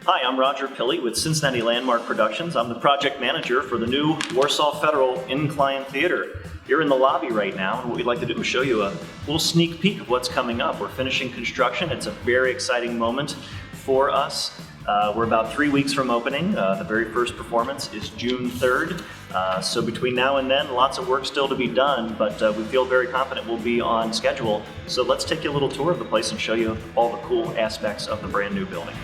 Hi, I'm Roger Pilley with Cincinnati Landmark Productions. I'm the project manager for the new Warsaw Federal Incline Theater. You're in the lobby right now, and what we'd like to do is show you a little sneak peek of what's coming up. We're finishing construction. It's a very exciting moment for us. We're about 3 weeks from opening. The very first performance is June 3rd. So between now and then, lots of work still to be done, but we feel very confident we'll be on schedule. So let's take you a little tour of the place and show you all the cool aspects of the brand new building.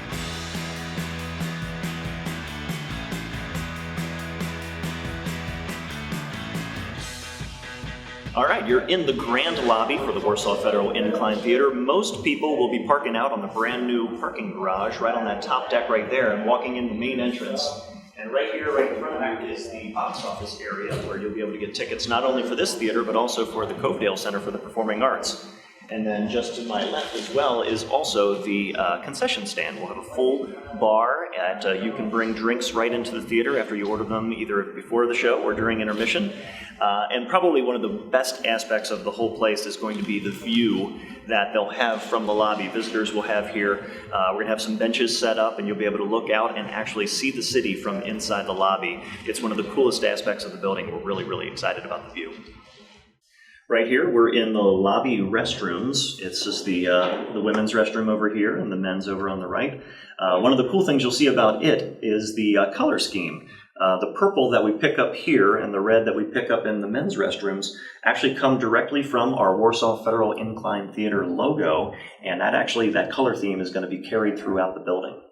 All right, you're in the grand lobby for the Warsaw Federal Incline Theater. Most people will be parking out on the brand new parking garage right on that top deck right there and walking in the main entrance. And right here, right in front of you, is the box office area where you'll be able to get tickets not only for this theater, but also for the Covedale Center for the Performing Arts. And then just to my left as well is also the concession stand. We'll have a full bar you can bring drinks right into the theater after you order them either before the show or during intermission. And probably one of the best aspects of the whole place is going to be the view that they'll have from the lobby. Visitors will have here. We're going to have some benches set up and you'll be able to look out and actually see the city from inside the lobby. It's one of the coolest aspects of the building. We're really, really excited about the view. Right here, we're in the lobby restrooms. It's just the women's restroom over here and the men's over on the right. One of the cool things you'll see about it is the color scheme. The purple that we pick up here and the red that we pick up in the men's restrooms actually come directly from our Warsaw Federal Incline Theater logo, and that color theme is going to be carried throughout the building.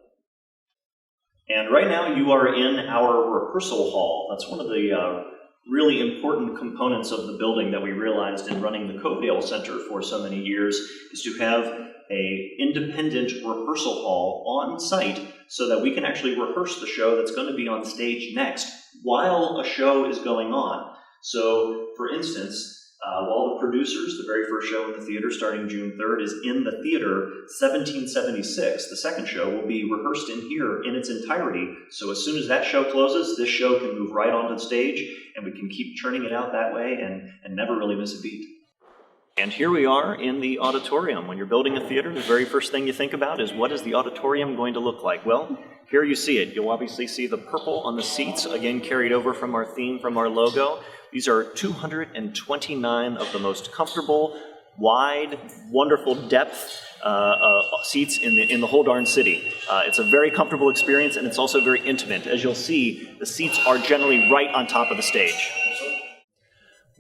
And right now you are in our rehearsal hall. That's one of the really important components of the building that we realized in running the Covedale Center for so many years is to have an independent rehearsal hall on site so that we can actually rehearse the show that's going to be on stage next while a show is going on. So, for instance, while the producers, the very first show in the theater starting June 3rd, is in the theater, 1776, the second show, will be rehearsed in here in its entirety. So as soon as that show closes, this show can move right onto the stage, and we can keep churning it out that way and never really miss a beat. And here we are in the auditorium. When you're building a theater, the very first thing you think about is, what is the auditorium going to look like? Well, here you see it. You'll obviously see the purple on the seats, again carried over from our theme, from our logo. These are 229 of the most comfortable, wide, wonderful depth seats in the whole darn city. It's a very comfortable experience, and it's also very intimate. As you'll see, the seats are generally right on top of the stage.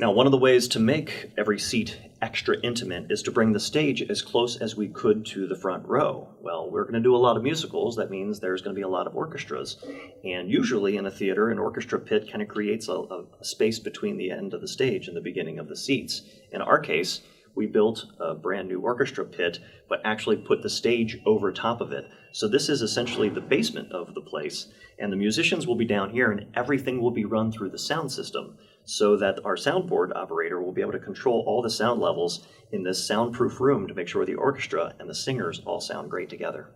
Now, one of the ways to make every seat extra intimate is to bring the stage as close as we could to the front row. Well, we're going to do a lot of musicals. That means there's going to be a lot of orchestras. And usually in a theater, an orchestra pit kind of creates a space between the end of the stage and the beginning of the seats. In our case, we built a brand new orchestra pit, but actually put the stage over top of it. So this is essentially the basement of the place, and the musicians will be down here, and everything will be run through the sound system, so that our soundboard operator will be able to control all the sound levels in this soundproof room to make sure the orchestra and the singers all sound great together.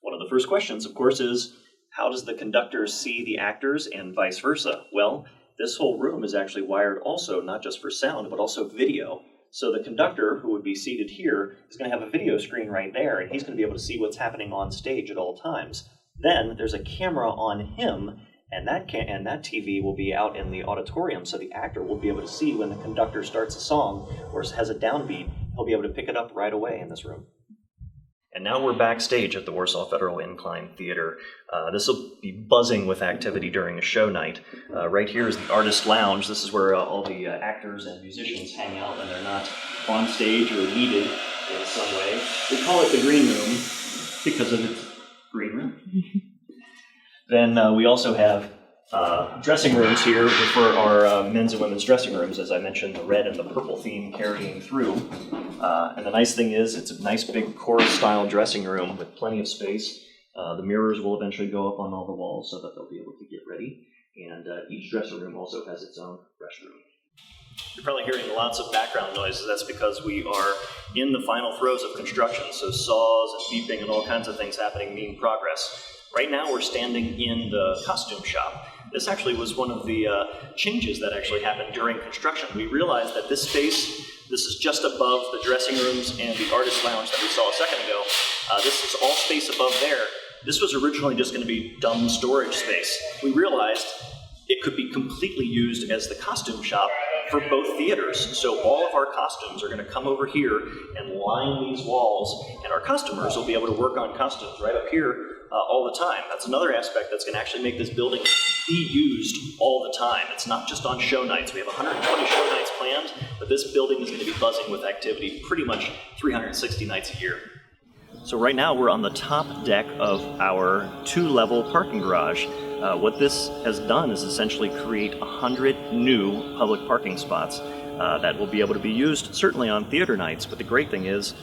One of the first questions, of course, is how does the conductor see the actors and vice versa? Well, this whole room is actually wired also not just for sound, but also video. So the conductor, who would be seated here, is going to have a video screen right there, and he's going to be able to see what's happening on stage at all times. Then there's a camera on him, and that TV will be out in the auditorium, so the actor will be able to see when the conductor starts a song or has a downbeat. He'll be able to pick it up right away in this room. And now we're backstage at the Warsaw Federal Incline Theater. This will be buzzing with activity during a show night. Right here is the Artist Lounge. This is where all the actors and musicians hang out when they're not on stage or needed in some way. We call it the green room because of its green room. Then we also have dressing rooms here for our men's and women's dressing rooms. As I mentioned, the red and the purple theme carrying through. And the nice thing is, it's a nice big chorus-style dressing room with plenty of space. The mirrors will eventually go up on all the walls so that they'll be able to get ready. And each dressing room also has its own restroom. You're probably hearing lots of background noises. That's because we are in the final throes of construction, so saws and beeping and all kinds of things happening mean progress. Right now we're standing in the costume shop. This actually was one of the changes that actually happened during construction. We realized that this space, this is just above the dressing rooms and the artist lounge that we saw a second ago. This is all space above there This was originally just going to be dumb storage space. We realized it could be completely used as the costume shop for both theaters. So all of our costumes are going to come over here and line these walls, and our customers will be able to work on costumes right up here all the time. That's another aspect that's going to actually make this building be used all the time. It's not just on show nights. We have 120 show nights planned, but this building is going to be buzzing with activity pretty much 360 nights a year. So right now we're on the top deck of our 2-level parking garage. What this has done is essentially create 100 new public parking spots that will be able to be used certainly on theater nights, but the great thing is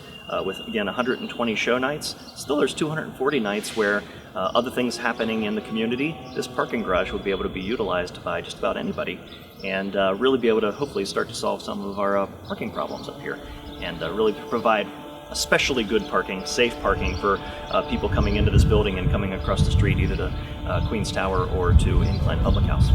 with, again, 120 show nights, still there's 240 nights where other things happening in the community, this parking garage would be able to be utilized by just about anybody and really be able to hopefully start to solve some of our parking problems up here and really provide especially good parking, safe parking for people coming into this building and coming across the street either to Queens Tower or to Incline Public House.